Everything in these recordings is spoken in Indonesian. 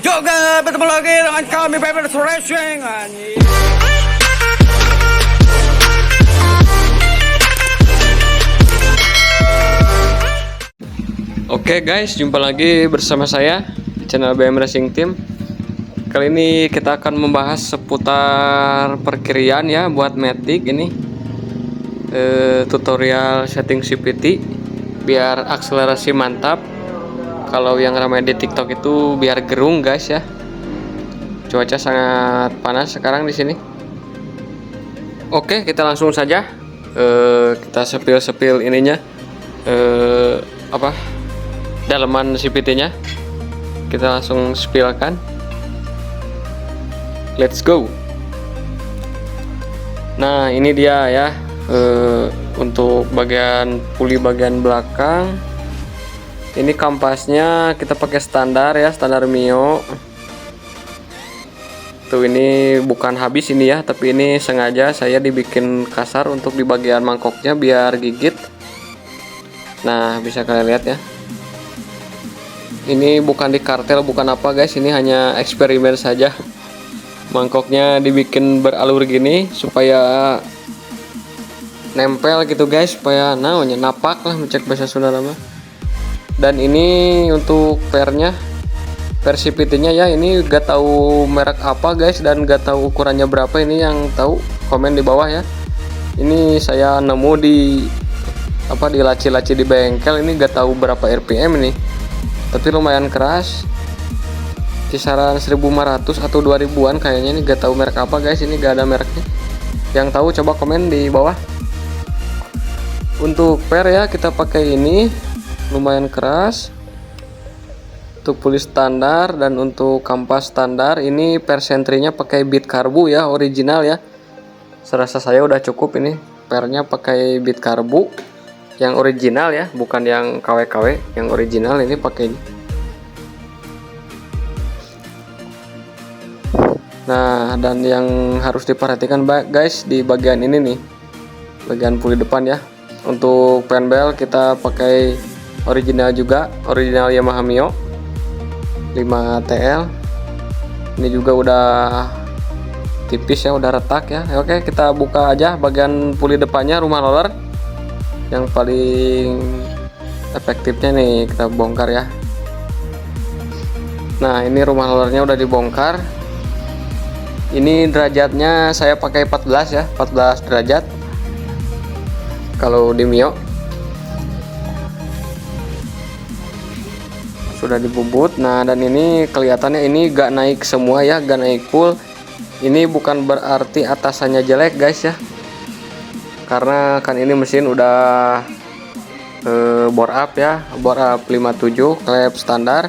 Juga bertemu lagi dengan kami Bebas Racing anjing. Oke guys, jumpa lagi bersama saya channel BM Racing Team. Kali ini kita akan membahas seputar perkirian ya buat Matic ini. Tutorial setting CVT biar akselerasi mantap. Kalau yang ramai di TikTok itu biar gerung guys ya. Cuaca sangat panas sekarang di sini. Oke, kita langsung saja. Kita sepil ininya. Daleman CVT-nya. Kita langsung spilkan. Let's go. Nah, ini dia ya. Untuk bagian puli bagian belakang. Ini kampasnya kita pakai standar ya, standar Mio. Tuh ini bukan habis ini ya, tapi ini sengaja saya dibikin kasar untuk di bagian mangkoknya biar gigit. Nah, bisa kalian lihat ya. Ini bukan di kartel, bukan apa guys, ini hanya eksperimen saja. Mangkoknya dibikin beralur gini supaya nempel gitu guys, supaya napak lah mencek bahasa Sunda nama. Dan ini untuk pernya, versi PT-nya ya, ini gak tahu merek apa guys dan gak tahu ukurannya berapa. Ini yang tahu komen di bawah ya. Ini saya nemu di di laci-laci di bengkel, ini gak tahu berapa RPM ini. Tapi lumayan keras. Kisaran 1500 atau 2000-an kayaknya, ini gak tahu merek apa guys, ini gak ada mereknya. Yang tahu coba komen di bawah. Untuk per ya kita pakai ini lumayan keras. Untuk puli standar dan untuk kampas standar ini per sentrinya pakai bit karbu ya, original ya. Serasa saya udah cukup ini pernya pakai bit karbu yang original ya, bukan yang KW-KW, yang original ini pakai ini. Nah, dan yang harus diperhatikan guys di bagian ini nih, bagian puli depan ya. Untuk penbel kita pakai original juga, original Yamaha Mio 5TL. Ini juga udah tipis ya, udah retak ya. Oke, kita buka aja bagian puli depannya, rumah roller. Yang paling efektifnya nih kita bongkar ya. Nah, ini rumah rollernya udah dibongkar. Ini derajatnya saya pakai 14 ya, 14 derajat. Kalau di Mio sudah dibubut. Nah, dan ini kelihatannya ini gak naik semua ya, gak naik full. Ini bukan berarti atasannya jelek guys ya, karena kan ini mesin udah bore up ya, bore up 57 klep standar.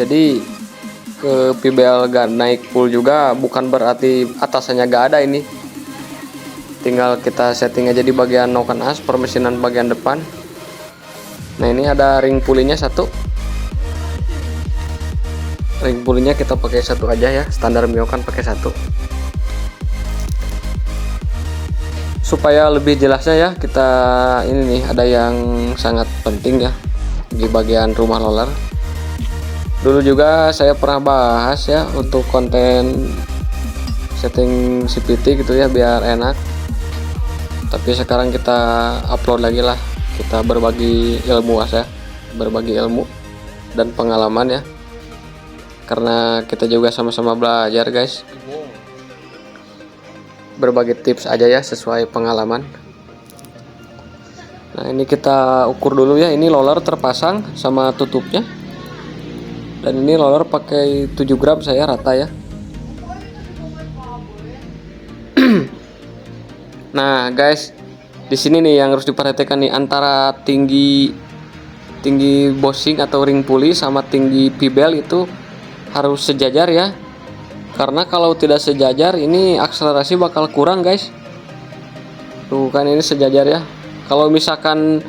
Jadi ke PBL gak naik full juga bukan berarti atasannya gak ada. Ini tinggal kita setting aja di bagian noken as, permesinan bagian depan. Nah, ini ada ring pulinya satu. Ring pulinya kita pakai satu aja ya, standar Mio kan pakai satu. Supaya lebih jelasnya ya, kita ini nih ada yang sangat penting ya di bagian rumah roller. Dulu juga saya pernah bahas ya untuk konten setting CVT gitu ya biar enak. Tapi sekarang kita upload lagi lah, kita berbagi ilmu ya, berbagi ilmu dan pengalaman ya, karena kita juga sama-sama belajar guys, berbagi tips aja ya sesuai pengalaman. Nah, ini kita ukur dulu ya, ini roller terpasang sama tutupnya, dan ini roller pakai 7 gram saya rata ya. Nah guys, di sini nih yang harus diperhatikan nih, antara tinggi bossing atau ring pulley sama tinggi pibel itu harus sejajar ya. Karena kalau tidak sejajar ini akselerasi bakal kurang guys. Tuh kan ini sejajar ya. Kalau misalkan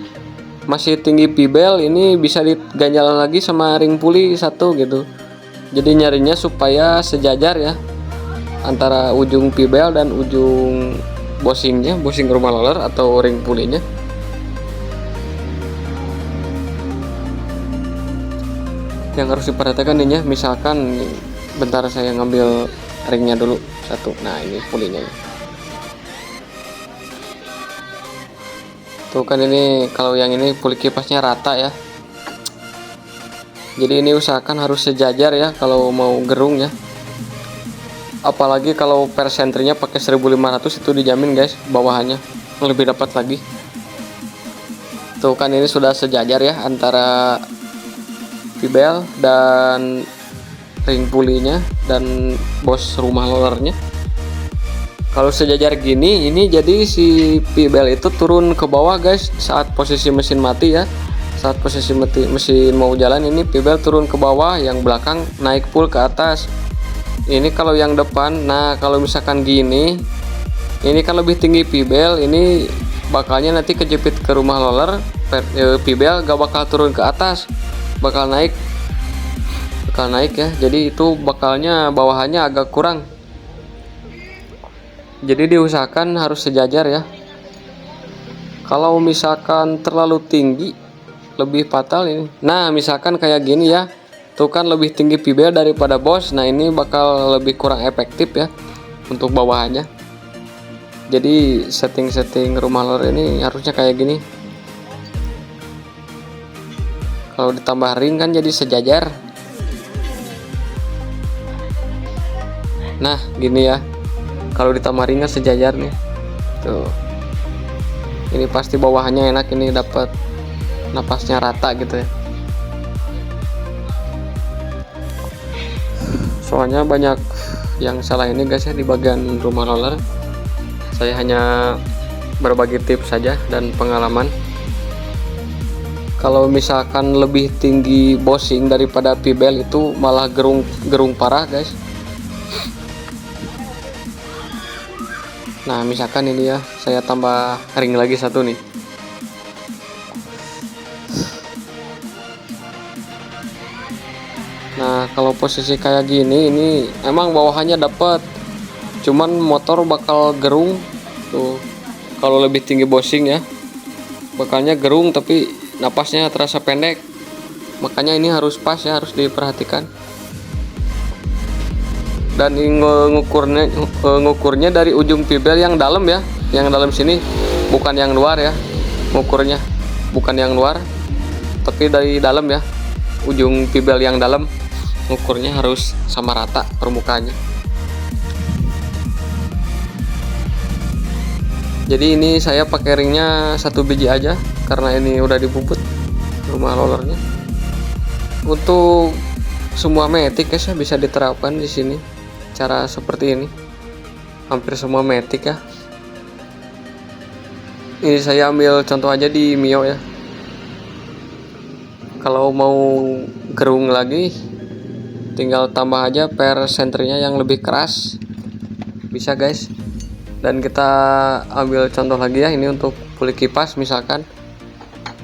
masih tinggi pibel ini bisa diganjal lagi sama ring pulley satu gitu. Jadi nyarinya supaya sejajar ya, antara ujung pibel dan ujung bossingnya, bossing rumah roller atau ring pulley-nya. yang harus diperhatikan nih ya, misalkan bentar saya ngambil ringnya dulu satu. Nah ini pulinya nih. Tuh kan ini kalau yang ini puli kipasnya rata ya, jadi ini usahakan harus sejajar ya kalau mau gerung ya, apalagi kalau per sentrinya pakai 1500 itu dijamin guys bawahannya lebih dapat lagi. Tuh kan ini sudah sejajar ya antara pibel dan ring pulinya dan bos rumah rollernya. Kalau sejajar gini, ini jadi si pibel itu turun ke bawah guys saat posisi mesin mati ya. Saat posisi mesin mau jalan, ini pibel turun ke bawah, yang belakang naik full ke atas. Ini kalau yang depan. Nah kalau misalkan gini, ini kan lebih tinggi pibel, ini bakalnya nanti kejepit ke rumah roller, pibel gak bakal turun ke atas, bakal naik ya. Jadi itu bakalnya bawahannya agak kurang, jadi diusahakan harus sejajar ya. Kalau misalkan terlalu tinggi lebih fatal ini. Nah misalkan kayak gini ya, tuh kan lebih tinggi pibel daripada bos. Nah ini bakal lebih kurang efektif ya untuk bawahannya. Jadi setting rumah roller ini harusnya kayak gini. Kalau ditambah ring kan jadi sejajar. Nah gini ya, kalau ditambah ring kan sejajar nih. Tuh, ini pasti bawahannya enak, ini dapat napasnya rata gitu ya. Soalnya banyak yang salah ini guys ya di bagian rumah roller. Saya hanya berbagi tips saja dan pengalaman. Kalau misalkan lebih tinggi bossing daripada pibel itu malah gerung parah guys. Nah misalkan ini ya, saya tambah ring lagi satu nih. Nah kalau posisi kayak gini, ini emang bawahannya dapat, cuman motor bakal gerung tuh. Kalau lebih tinggi bossing ya, bakalnya gerung tapi napasnya terasa pendek. Makanya ini harus pas ya, harus diperhatikan. Dan ngukurnya dari ujung pibel yang dalam ya, yang dalam sini, bukan yang luar ya. Ngukurnya bukan yang luar, tapi dari dalam ya, ujung pibel yang dalam. Ngukurnya harus sama rata permukaannya. Jadi ini saya pakai ringnya satu biji aja karena ini udah dibubut rumah rollernya. Untuk semua matic guys ya, bisa diterapkan di sini cara seperti ini. Hampir semua matic ya. Ini saya ambil contoh aja di Mio ya. Kalau mau gerung lagi, tinggal tambah aja per sentrinya yang lebih keras, bisa guys. Dan kita ambil contoh lagi ya, ini untuk puli kipas. Misalkan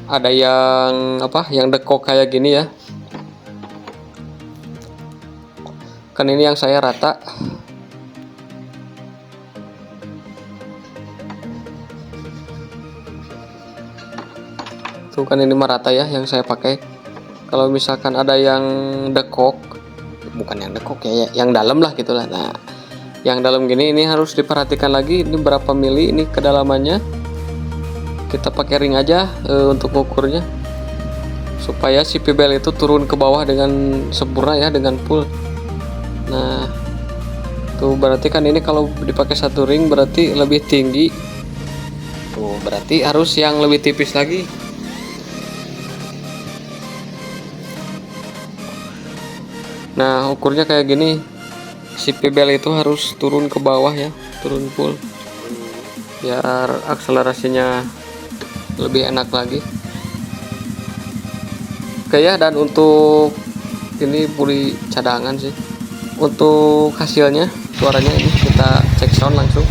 ada yang yang dekok kayak gini ya, kan ini yang saya rata. Tuh kan ini merata ya yang saya pakai. Kalau misalkan ada yang dekok, bukan yang dekok ya, yang dalam lah gitulah. Nah yang dalam gini ini harus diperhatikan lagi, ini berapa mili ini kedalamannya. Kita pakai ring aja untuk ukurnya, supaya si pibel itu turun ke bawah dengan sempurna ya, dengan full. Nah tuh berarti kan ini kalau dipakai satu ring berarti lebih tinggi. Tuh berarti harus yang lebih tipis lagi. Nah ukurnya kayak gini, si pibel itu harus turun ke bawah ya, turun full, biar akselerasinya lebih enak lagi. Oke ya, dan untuk ini puli cadangan sih. Untuk hasilnya, suaranya ini kita cek sound langsung.